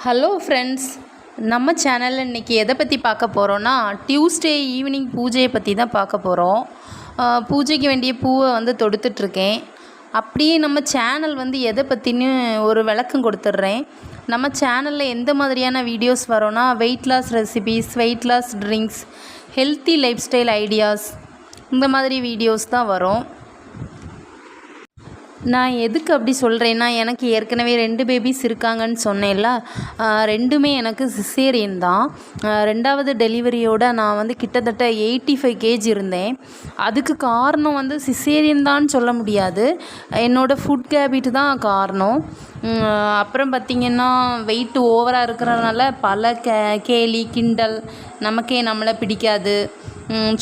Hello friends, நம்ம சேனலில் இன்றைக்கி எதை பற்றி பார்க்க போகிறோன்னா, டியூஸ்டே ஈவினிங் பூஜையை பற்றி தான் பார்க்க போகிறோம். பூஜைக்கு வேண்டிய பூவை தொடுத்துட்ருக்கேன். அப்படியே நம்ம சேனல் எதை பற்றின்னு ஒரு விளக்கம் கொடுத்துட்றேன். நம்ம சேனலில் எந்த மாதிரியான வீடியோஸ் வரோன்னா, weight loss recipes, weight loss drinks, healthy life style ideas, இந்த மாதிரி வீடியோஸ் தான் வரும். நான் எதுக்கு அப்படி சொல்கிறேன்னா, எனக்கு ஏற்கனவே 2 பேபிஸ் இருக்காங்கன்னு சொன்னேன்ல, ரெண்டுமே எனக்கு சிசேரியன் தான். 2வது டெலிவரியோடு நான் கிட்டத்தட்ட 85 kg இருந்தேன். அதுக்கு காரணம் சிசேரியன் தான் சொல்ல முடியாது, என்னோடய ஃபுட் ஹேபிட் தான் காரணம். அப்புறம் பார்த்திங்கன்னா, வெயிட் ஓவராக இருக்கிறதுனால பல கேலி கிண்டல், நமக்கே நம்மளை பிடிக்காது,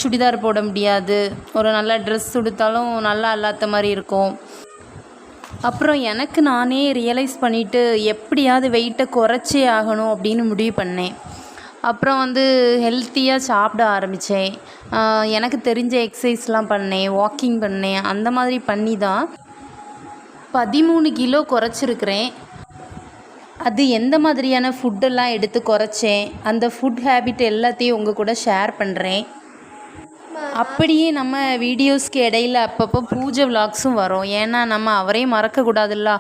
சுடிதார் போட முடியாது, ஒரு நல்ல ட்ரெஸ் உடுத்தாலும் நல்லா இல்லாத மாதிரி இருக்கும். அப்புறம் எனக்கு நானே ரியலைஸ் பண்ணிவிட்டு எப்படியாவது வெயிட்டை குறைச்சே ஆகணும் அப்படின்னு முடிவு பண்ணேன். அப்புறம் ஹெல்த்தியாக சாப்பிட ஆரம்பித்தேன். எனக்கு தெரிஞ்ச எக்ஸசைஸ்லாம் பண்ணேன், வாக்கிங் பண்ணேன். அந்த மாதிரி பண்ணி தான் 13 கிலோ குறைச்சிருக்கிறேன். அது எந்த மாதிரியான ஃபுட்டெல்லாம் எடுத்து குறைச்சேன், அந்த ஃபுட் ஹேபிட் எல்லாத்தையும் உங்கள் கூட ஷேர் பண்ணுறேன். அப்படியே நம்ம வீடியோஸ்க்கு இடையில் அப்பப்போ பூஜை விலாக்ஸும் வரும். ஏன்னா நம்ம அவரையும் மறக்கக்கூடாதுல்ல,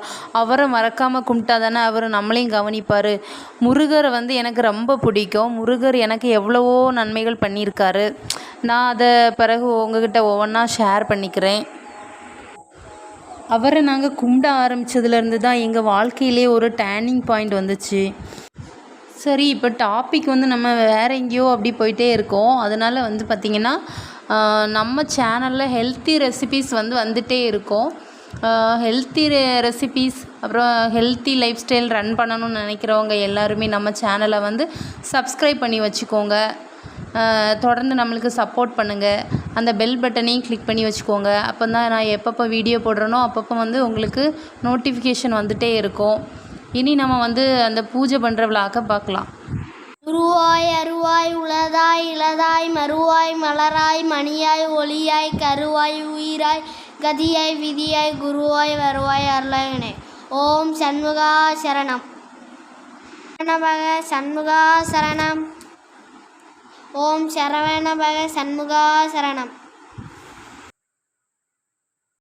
அவரை மறக்காமல் கும்பிட்டா தானே அவர் நம்மளையும் கவனிப்பார். முருகரை எனக்கு ரொம்ப பிடிக்கும். முருகர் எனக்கு எவ்வளவோ நன்மைகள் பண்ணியிருக்காரு. நான் அதை பிறகு உங்ககிட்ட ஒவ்வொன்றா ஷேர் பண்ணிக்கிறேன். அவரை நாங்கள் கும்பிட ஆரம்பித்ததுலேருந்து தான் எங்கள் வாழ்க்கையிலே ஒரு டேர்னிங் பாயிண்ட் வந்துச்சு. சரி, இப்போ டாபிக் நம்ம வேறு எங்கேயோ அப்படி போயிட்டே இருக்கோம். அதனால் பார்த்திங்கன்னா, நம்ம சேனலில் ஹெல்த்தி ரெசிபீஸ் வந்துகிட்டே இருக்கும். ஹெல்த்தி ரெசிபீஸ், அப்புறம் ஹெல்த்தி லைஃப் ஸ்டைல் ரன் பண்ணணும்னு நினைக்கிறவங்க எல்லாருமே நம்ம சேனலை சப்ஸ்கிரைப் பண்ணி வச்சுக்கோங்க. தொடர்ந்து நம்மளுக்கு சப்போர்ட் பண்ணுங்கள். அந்த பெல் பட்டனையும் கிளிக் பண்ணி வச்சுக்கோங்க. அப்போ தான் நான் எப்பப்போ வீடியோ போடுறேனோ அப்பப்போ உங்களுக்கு நோட்டிஃபிகேஷன் வந்துகிட்டே இருக்கும். இனி நம்ம அந்த பூஜை பண்ணுற விழாக்க பார்க்கலாம். உருவாய் அருவாய் உளதாய் இளதாய் மறுவாய் மலராய் மணியாய் ஒளியாய் கருவாய் உயிராய் கதியாய் விதியாய் குருவாய் வருவாய் அருளாயனே. ஓம் சண்முகா சரணம். சரவணபக சண்முகா சரணம். ஓம் சரவணபக சண்முகா சரணம்.